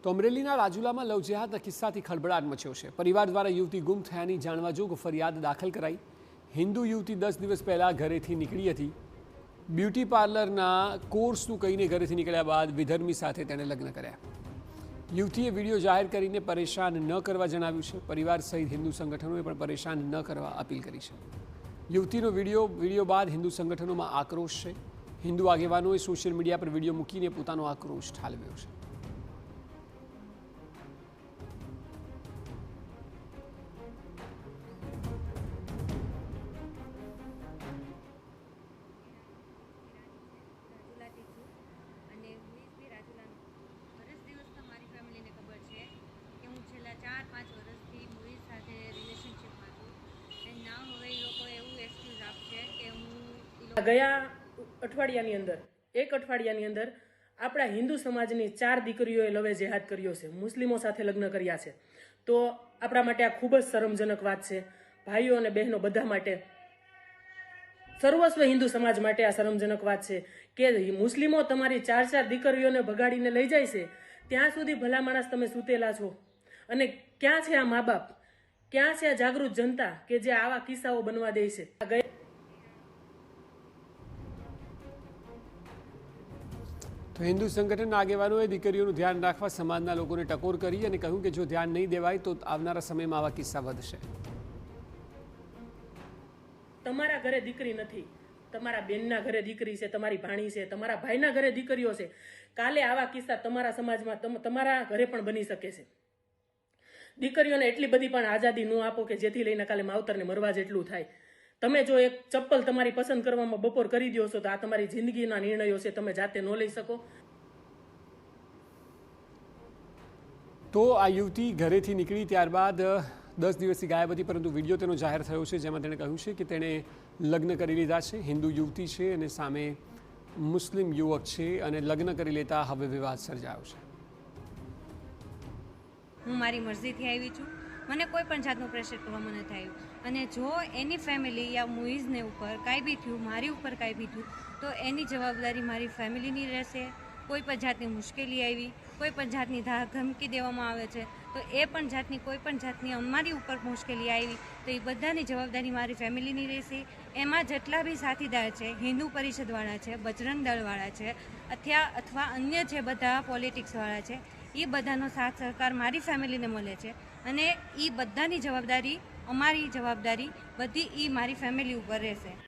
તો અમરેલીના રાજુલામાં લવ જેહાદના કિસ્સાથી ખળભળાટ મચ્યો છે। પરિવાર દ્વારા યુવતી ગુમ થયાની જાણવા જોગ ફરિયાદ દાખલ કરાઈ। હિન્દુ યુવતી 10 દિવસ પહેલાં ઘરેથી નીકળી હતી। બ્યુટી પાર્લરના કોર્સનું કહીને ઘરેથી નીકળ્યા બાદ વિધર્મી સાથે તેણે લગ્ન કર્યા। યુવતીએ વિડીયો જાહેર કરીને પરેશાન ન કરવા જણાવ્યું છે। પરિવાર સહિત હિન્દુ સંગઠનોએ પણ પરેશાન ન કરવા અપીલ કરી છે। યુવતીનો વિડીયો બાદ હિન્દુ સંગઠનોમાં આક્રોશ છે। હિન્દુ આગેવાનોએ સોશિયલ મીડિયા પર વિડીયો મૂકીને પોતાનો આક્રોશ ઠાલવ્યો છે। ગયા અઠવાડિયાની અંદર આપણા હિન્દુ સમાજની 4 દીકરીઓએ લવે જેહાદ કર્યો છે, મુસ્લિમો સાથે લગ્ન કર્યા છે। તો આપણા માટે આ ખૂબ જ શરમજનક વાત છે। ભાઈઓ અને બહેનો બધા માટે, સર્વસ્વ હિન્દુ સમાજ માટે આ શરમજનક વાત છે કે મુસ્લિમો તમારી 4 દીકરીઓને ભગાડીને લઈ જાય છે। ત્યાં સુધી ભલા માણસ તમે સૂતેલા છો અને ક્યાં છે આ મા બાપ, ક્યાં છે આ જાગૃત જનતા કે જે આવા કિસ્સાઓ બનવા દે છે। તો હિન્દુ સંગઠનના આગેવાનોએ દીકરીઓનું ધ્યાન રાખવા સમાજના લોકોને ટકોર કરી અને કહ્યું કે જો ધ્યાન નહીં દેવાય તો આવનારા સમયમાં આવા કિસ્સા વધશે। તમારા ઘરે દીકરી નથી, તમારા બેનના ઘરે દીકરી છે, તમારી ભાણી છે, તમારા ભાઈના ઘરે દીકરીઓ છે। કાલે આવા કિસ્સા તમારા સમાજમાં તમારા ઘરે પણ બની શકે છે। દીકરીઓને એટલી બધી પણ આઝાદી ન આપો કે જેથી લઈને કાલે માવતરને મરવા જેટલું થાય। તમે જો એક ચપ્પલ તમારી પસંદ કરવામાં બપોર કરી દો છો તો આ તમારી જિંદગીના નિર્ણયો છે, તમે જાતે ન લઈ શકો। તો આ યુવતી ઘરેથી નીકળી ત્યારબાદ 10 દિવસથી ગાયબ હતી, પરંતુ વિડીયો તેનો જાહેર થયો છે જેમાં તેણે કહ્યું છે કે તેણે લગ્ન કરી લીધા છે। હિન્દુ યુવતી છે અને સામે મુસ્લિમ યુવક છે અને લગ્ન કરી લેતા હવે વિવાદ સર્જાયો છે। હું મારી મરજીથી આવી છું, મને કોઈ પણ જાતનું પ્રેશર કરવામાં નથી આવ્યું અને જો એની ફેમિલી યા મુઈઝને ઉપર કાંઈ બી થયું, મારી ઉપર કાંઈ બી થયું તો એની જવાબદારી મારી ફેમિલીની રહેશે। કોઈ પણ જાતની મુશ્કેલી આવી, કોઈ પણ જાતની ધમકી દેવામાં આવે છે તો એ પણ જાતની કોઈ પણ જાતની અમારી ઉપર મુશ્કેલી આવી તો એ બધાની જવાબદારી મારી ફેમિલીની રહેશે। એમાં જેટલા બી સાથીદાર છે, હિન્દુ પરિષદવાળા છે, બજરંગ દળવાળા છે અથવા અન્ય જે બધા પોલિટિક્સવાળા છે, એ બધાનો સાથ સહકાર મારી ફેમિલીને મળે છે અને એ બધાની જવાબદારી, અમારી જવાબદારી બધી એ મારી ફેમિલી ઉપર રહેશે।